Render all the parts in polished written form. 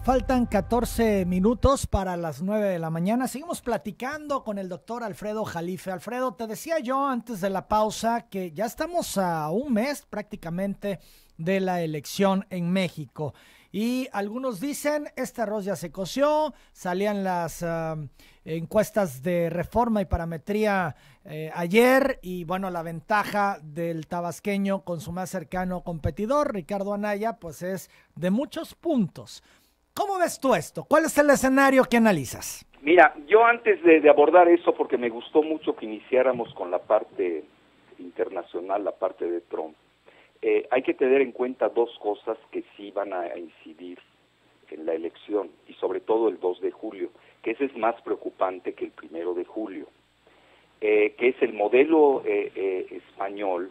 Faltan 14 minutos para las 9 de la mañana. Seguimos platicando con el doctor Alfredo Jalife. Alfredo, te decía yo antes de la pausa que ya estamos a un mes prácticamente de la elección en México. Y algunos dicen, este arroz ya se coció, salían las encuestas de Reforma y Parametría ayer, y bueno, la ventaja del tabasqueño con su más cercano competidor, Ricardo Anaya, pues es de muchos puntos. ¿Cómo ves tú esto? ¿Cuál es el escenario que analizas? Mira, yo antes de abordar eso, porque me gustó mucho que iniciáramos con la parte internacional, la parte de Trump, hay que tener en cuenta dos cosas que sí van a incidir en la elección, y sobre todo el 2 de julio, que ese es más preocupante que el 1 de julio, que es el modelo español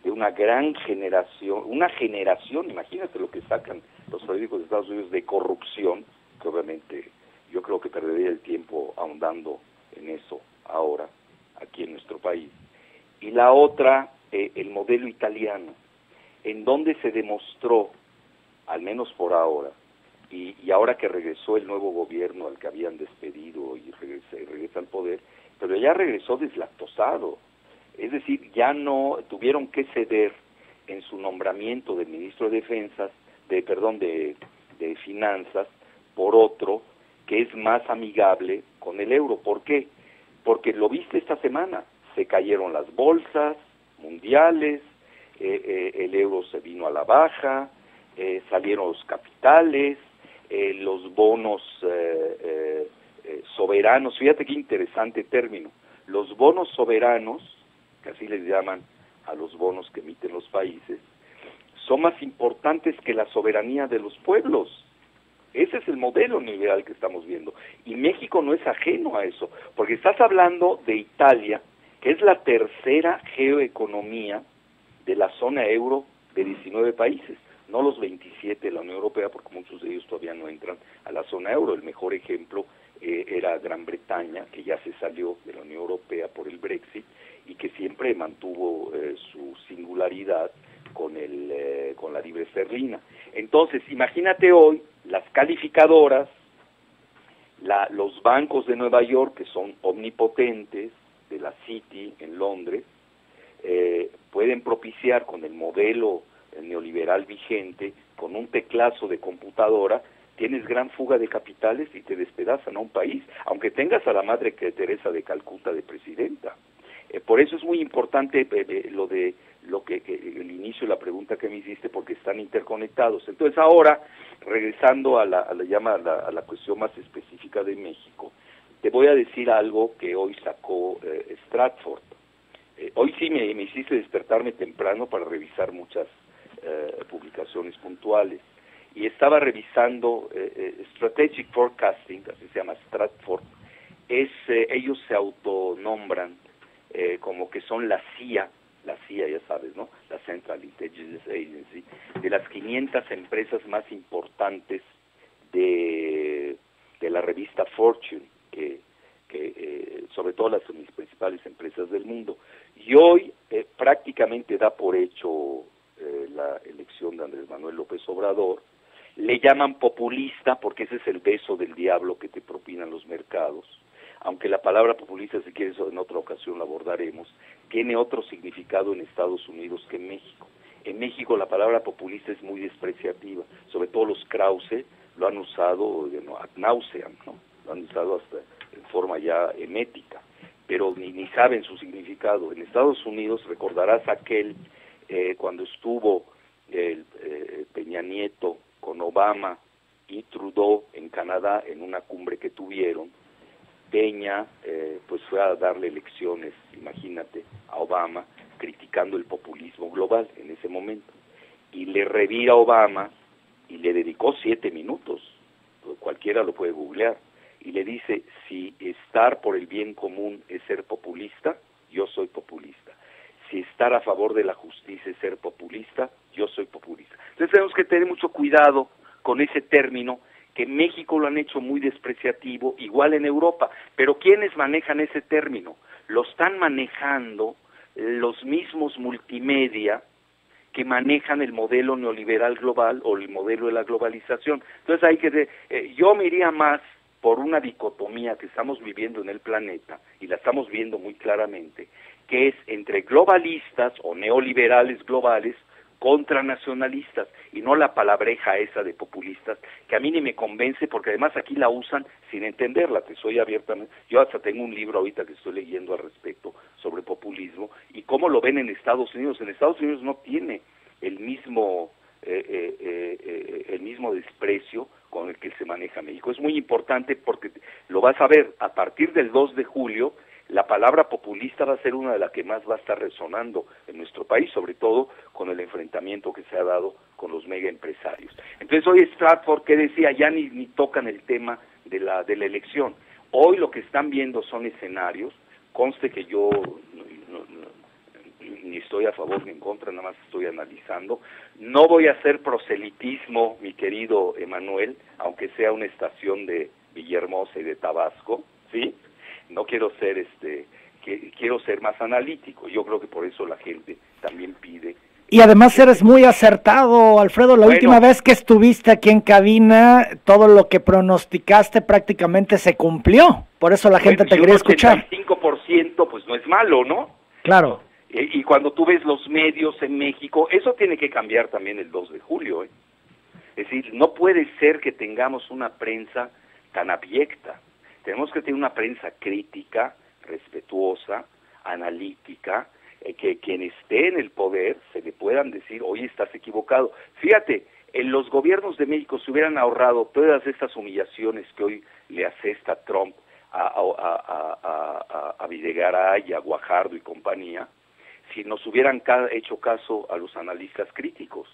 de una gran generación, imagínate lo que sacan los periódicos de Estados Unidos de corrupción, que obviamente yo creo que perdería el tiempo ahondando en eso ahora, aquí en nuestro país. Y la otra, el modelo italiano, en donde se demostró, al menos por ahora, y ahora que regresó el nuevo gobierno al que habían despedido y regresa al poder, pero ya regresó deslactosado. Es decir, ya no tuvieron que ceder en su nombramiento del ministro de de Finanzas por otro que es más amigable con el euro. ¿Por qué? Porque lo viste esta semana, se cayeron las bolsas mundiales, el euro se vino a la baja, salieron los capitales, los bonos soberanos. Fíjate qué interesante término, los bonos soberanos, que así les llaman a los bonos que emiten los países, son más importantes que la soberanía de los pueblos. Ese es el modelo neoliberal que estamos viendo. Y México no es ajeno a eso, porque estás hablando de Italia, que es la tercera geoeconomía de la zona euro de 19 países, no los 27 de la Unión Europea, porque muchos de ellos todavía no entran a la zona euro. El mejor ejemplo era Gran Bretaña, que ya se salió de la Unión Europea por el Brexit, y que siempre mantuvo su singularidad con la libra esterlina. Entonces, imagínate hoy las calificadoras, los bancos de Nueva York, que son omnipotentes, de la Citi en Londres, pueden propiciar con el modelo neoliberal vigente, con un teclazo de computadora, tienes gran fuga de capitales y te despedazan a un país, aunque tengas a la Madre Teresa de Calcuta de presidenta. Por eso es muy importante el inicio de la pregunta que me hiciste, porque están interconectados. Entonces ahora, regresando a la cuestión más específica de México, te voy a decir algo que hoy sacó Stratford. Hoy sí me hiciste despertarme temprano para revisar muchas publicaciones puntuales, y estaba revisando Strategic Forecasting, así se llama Stratford. Ellos se autonombran como que son la CIA ya sabes, ¿no? La Central Intelligence Agency, de las 500 empresas más importantes de la revista Fortune, que sobre todo las principales empresas del mundo. Y hoy prácticamente da por hecho la elección de Andrés Manuel López Obrador. Le llaman populista porque ese es el beso del diablo que te propinan los mercados, aunque la palabra populista, si quieres, en otra ocasión la abordaremos, tiene otro significado en Estados Unidos que en México. En México la palabra populista es muy despreciativa, sobre todo los Krause lo han usado ad nauseam, ¿no? Lo han usado hasta en forma ya emética, pero ni saben su significado. En Estados Unidos recordarás cuando estuvo Peña Nieto con Obama y Trudeau en Canadá en una cumbre que tuvieron. Peña pues fue a darle lecciones, imagínate, a Obama, criticando el populismo global en ese momento, y le revira a Obama y le dedicó 7 minutos, cualquiera lo puede googlear, y le dice: si estar por el bien común es ser populista, yo soy populista. Si estar a favor de la justicia es ser populista, yo soy populista. Entonces tenemos que tener mucho cuidado con ese término, que en México lo han hecho muy despreciativo, igual en Europa. Pero ¿quiénes manejan ese término? Lo están manejando los mismos multimedia que manejan el modelo neoliberal global o el modelo de la globalización. Entonces hay que yo me iría más por una dicotomía que estamos viviendo en el planeta, y la estamos viendo muy claramente, que es entre globalistas o neoliberales globales contra nacionalistas, y no la palabreja esa de populistas, que a mí ni me convence, porque además aquí la usan sin entenderla, te soy abiertamente, yo hasta tengo un libro ahorita que estoy leyendo al respecto sobre populismo, y cómo lo ven en Estados Unidos. En Estados Unidos no tiene el mismo desprecio con el que se maneja México. Es muy importante porque lo vas a ver, a partir del 2 de julio, la palabra populista va a ser una de las que más va a estar resonando en nuestro país, sobre todo con el enfrentamiento que se ha dado con los mega empresarios. Entonces hoy Stratford, que decía, ya ni tocan el tema de la elección. Hoy lo que están viendo son escenarios, conste que yo ni estoy a favor ni en contra, nada más estoy analizando. No voy a hacer proselitismo, mi querido Emanuel, aunque sea una estación de Villahermosa y de Tabasco, ¿sí? No quiero ser quiero ser más analítico. Yo creo que por eso la gente también pide. Y además eres muy acertado, Alfredo. La última vez que estuviste aquí en cabina, todo lo que pronosticaste prácticamente se cumplió. Por eso la gente te quería escuchar. El 5% pues no es malo, ¿no? Claro. Y cuando tú ves los medios en México, eso tiene que cambiar también el 2 de julio, ¿eh? Es decir, no puede ser que tengamos una prensa tan abyecta. Tenemos que tener una prensa crítica, respetuosa, analítica, que quien esté en el poder se le puedan decir, oye, estás equivocado. Fíjate, en los gobiernos de México se hubieran ahorrado todas estas humillaciones que hoy le asesta Trump a Videgaray, a Guajardo y compañía, si nos hubieran hecho caso a los analistas críticos.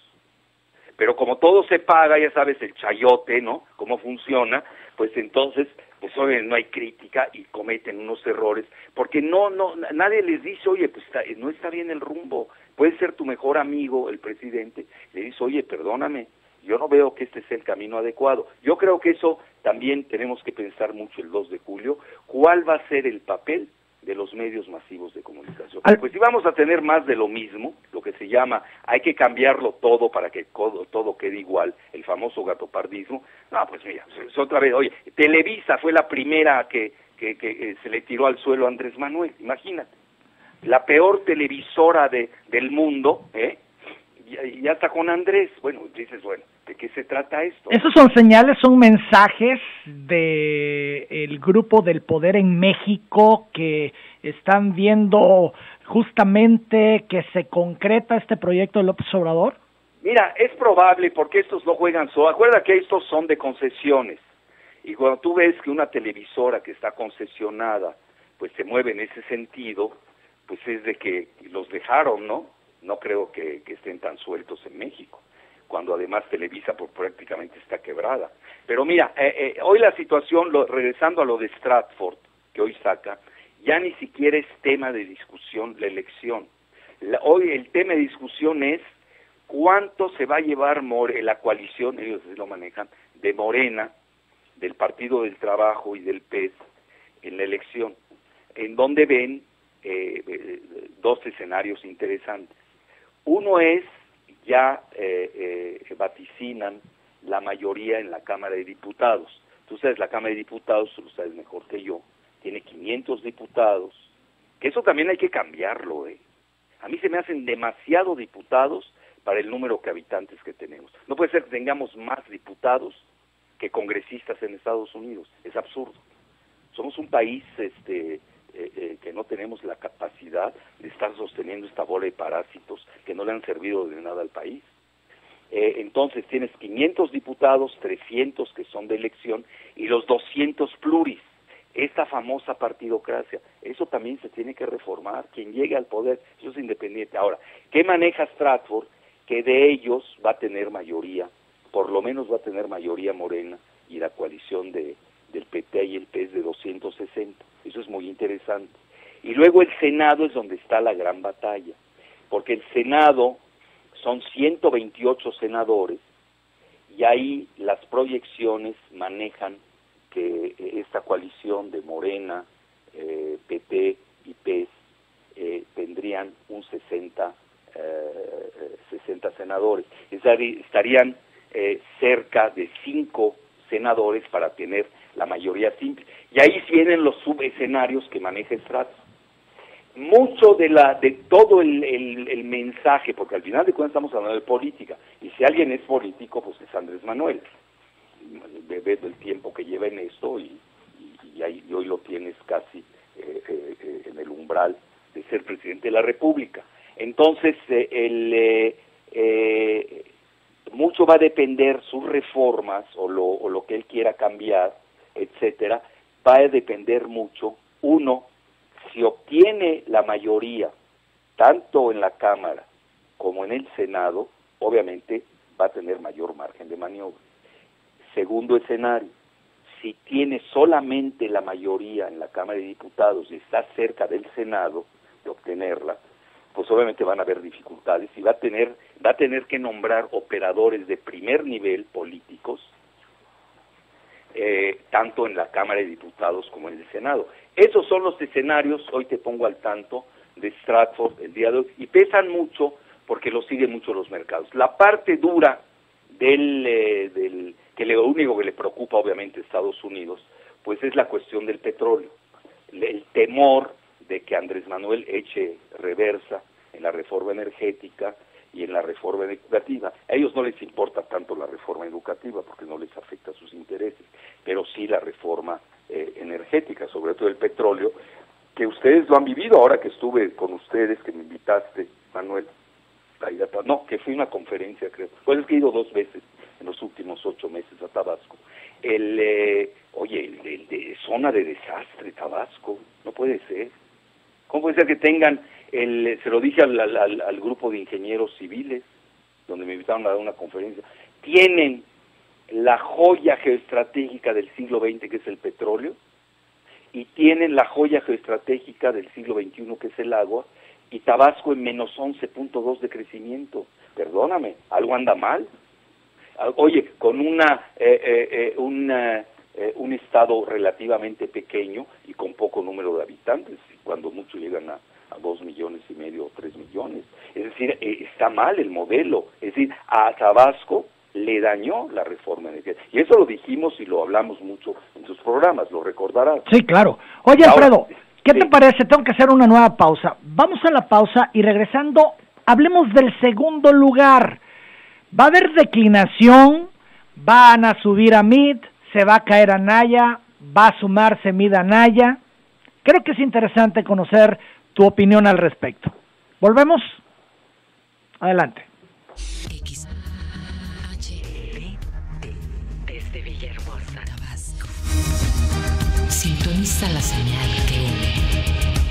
Pero como todo se paga, ya sabes, el chayote, ¿no? Cómo funciona, pues entonces, pues obviamente no hay crítica y cometen unos errores, porque nadie les dice, oye, pues no está bien el rumbo. Puede ser tu mejor amigo, el presidente, le dice, oye, perdóname, yo no veo que este sea el camino adecuado. Yo creo que eso también tenemos que pensar mucho el 2 de julio, ¿cuál va a ser el papel de los medios masivos de comunicación? Pues si vamos a tener más de lo mismo, lo que se llama, hay que cambiarlo todo para que todo quede igual, el famoso gatopardismo, no, pues mira, es otra vez, oye, Televisa fue la primera que se le tiró al suelo a Andrés Manuel, imagínate, la peor televisora del mundo, ya está con Andrés. Bueno, dices, bueno, ¿de qué se trata esto? Esos son señales, son mensajes de el grupo del poder en México que están viendo justamente que se concreta este proyecto de López Obrador. Mira, es probable porque estos no juegan solo. Acuérdate que estos son de concesiones. Y cuando tú ves que una televisora que está concesionada, pues se mueve en ese sentido, pues es de que los dejaron, ¿no? No creo que estén tan sueltos en México, cuando además Televisa prácticamente está quebrada. Pero mira, hoy la situación, regresando a lo de Stratford, que hoy saca, ya ni siquiera es tema de discusión la elección. Hoy el tema de discusión es cuánto se va a llevar la coalición, ellos lo manejan, de Morena, del Partido del Trabajo y del PES en la elección, en donde ven dos escenarios interesantes. Uno es, ya vaticinan la mayoría en la Cámara de Diputados. Tú sabes, la Cámara de Diputados, tú lo sabes mejor que yo, tiene 500 diputados, que eso también hay que cambiarlo, A mí se me hacen demasiado diputados para el número de habitantes que tenemos. No puede ser que tengamos más diputados que congresistas en Estados Unidos, es absurdo. Somos un país que no tenemos la capacidad de estar sosteniendo esta bola de parásitos que no le han servido de nada al país. Entonces tienes 500 diputados, 300 que son de elección y los 200 pluris, esta famosa partidocracia. Eso también se tiene que reformar. Quien llegue al poder, eso es independiente. Ahora, ¿qué maneja Stratford? Que de ellos va a tener mayoría, por lo menos va a tener mayoría Morena y la coalición del PT y el PES de 260. Eso es muy interesante. Y luego el Senado es donde está la gran batalla, porque el Senado son 128 senadores y ahí las proyecciones manejan que esta coalición de Morena, PT y PES tendrían un 60 60 senadores. Estarían cerca de 5 senadores para tener la mayoría simple. Y ahí vienen los subescenarios que maneja Stratos. Mucho de todo el mensaje, porque al final de cuentas estamos hablando de política, y si alguien es político, pues es Andrés Manuel. Ves el tiempo que lleva en esto y hoy lo tienes casi en el umbral de ser presidente de la República. Entonces, mucho va a depender sus reformas o lo que él quiera cambiar, etcétera, va a depender mucho, uno, si obtiene la mayoría, tanto en la Cámara como en el Senado, obviamente va a tener mayor margen de maniobra. Segundo escenario, si tiene solamente la mayoría en la Cámara de Diputados y está cerca del Senado de obtenerla, pues obviamente van a haber dificultades y va a tener que nombrar operadores de primer nivel políticos, tanto en la Cámara de Diputados como en el Senado. Esos son los escenarios, hoy te pongo al tanto, de Stratford el día de hoy, y pesan mucho porque lo siguen mucho los mercados. La parte dura lo único que le preocupa obviamente a Estados Unidos, pues es la cuestión del petróleo, el temor de que Andrés Manuel eche reversa en la reforma energética y en la reforma educativa. A ellos no les importa tanto la reforma educativa porque no les afecta a sus intereses, pero sí la reforma energética, sobre todo el petróleo, que ustedes lo han vivido ahora que estuve con ustedes, que me invitaste, Manuel, que fui a una conferencia, creo. Pues es que he ido 2 veces en los últimos 8 meses a Tabasco. Zona de desastre, Tabasco, no puede ser. ¿Cómo puede ser que tengan, se lo dije al grupo de ingenieros civiles, donde me invitaron a dar una conferencia, tienen la joya geoestratégica del siglo XX, que es el petróleo, y tienen la joya geoestratégica del siglo XXI, que es el agua, y Tabasco en menos 11.2 de crecimiento? Perdóname, algo anda mal. Oye, con un estado relativamente pequeño y con poco número de habitantes, cuando mucho llegan a 2,5 millones o 3 millones. Es decir, está mal el modelo. Es decir, a Tabasco le dañó la reforma energética. Y eso lo dijimos y lo hablamos mucho en sus programas, lo recordarás. Sí, claro. Oye, Alfredo, ¿qué te parece? Tengo que hacer una nueva pausa. Vamos a la pausa y regresando, hablemos del segundo lugar. Va a haber declinación, van a subir a Mid, se va a caer a Naya, va a sumarse Mid a Naya. Creo que es interesante conocer tu opinión al respecto. ¿Volvemos? Adelante. Desde Villahermosa, Tabasco. Sintoniza la señal que une.